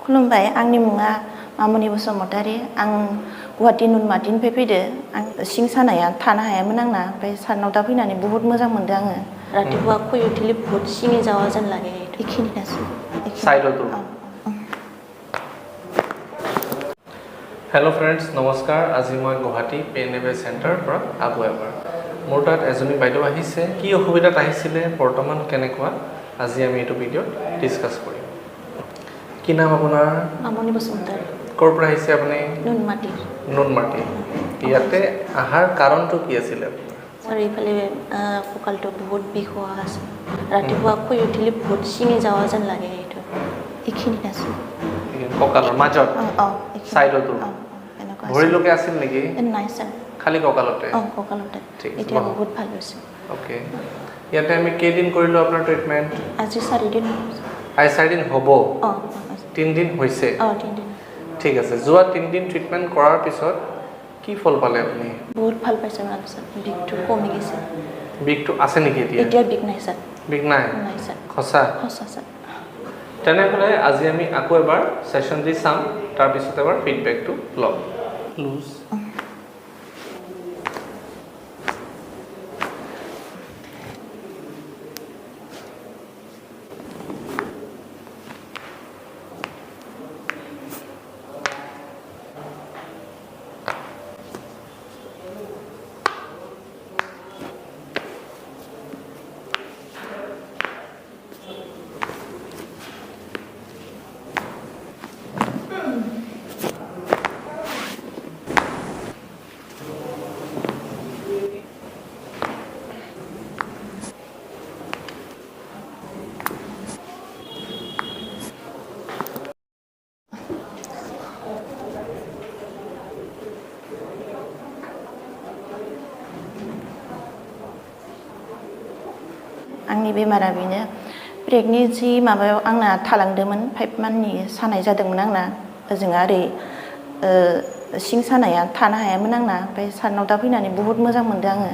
खुलुमबाय आंनि मुङा मामुनि बसुमतारी आं गुवाहाटी नुनमाटिनिफ्राय फैदो आं सिं सानाया थानो हायामोन आंना ओमफ्राय सारनाव दा फैनानै बहुत मोजां मोनदों आङो रातिपुवा শুই উঠিলে बहुत सिङি जावा जेन লাগে এইখিনিটাसो साइडतो हेलो फ्रेंड्स नमस्कार আজি মই গুৱাহাটী পেএনএ সেন্টাৰ পৰা আকৌ এবাৰ মোৰ তাত এজনী বাইদেউ আহিছে কি অসুবিধাত আহিছিলে বৰ্তমান কেনেকুৱা আজি আমি এইটো ভিডিঅ'ত ডিসকাস কৰিম কি নাম আপোনাৰ মামুনি বসুমতাৰী ক'ৰ পৰা আহিছে আপুনি নুনমাটি ইয়াতে আহাৰ কাৰণটো কি আছিল सर इफाले ककालটো बहुत বিষ হোৱা আছে ৰাতিপুৱা শুই উঠিলে বহুত সিঙি যাৱা যেন লাগে এইটো এইখিনিটাছে ককালৰ মাজত সাইডতো ভৰিলৈকে আছিল নেকি নাই স্যার খালি ককালতে ককালতে এতিয়া বহুত ভাল হৈছে ওকে ইয়াতে আমি কেইদিন কৰিলো আপোনাৰ ট্ৰিটমেন্ট আজি 4 দিন আই 4 দিন হ'ব 3 দিন হৈছে 3 দিন ঠিক আছে যোৱা 3 দিন ট্ৰিটমেন্ট কৰাৰ পিছত কি ফল পালে আপুনি বহুত ভাল পাইছে মানে স্যার বিগটো কমি গৈছে বিগটো আছে নেকি এতিয়া বিগ নাই স্যার বিগ নাই স্যার খসা স্যার তেনেহলে আজি আমি আকৌ এবাৰ সেশন দি চাম তাৰ পিছত এবাৰ ফিডব্যাকটো লম লুজ आंनि बेमारा बेनो प्रेगनेन्सि माबायाव आंना थालांदोंमोन 5 मान्थनि सानाय जादोंमोन आंना ओजोंहा ओरै सिं सानाया थानो हायामोन आंना ओमफ्राय सारनाव दा फैनानै बहुत मोजां मोनदों आङो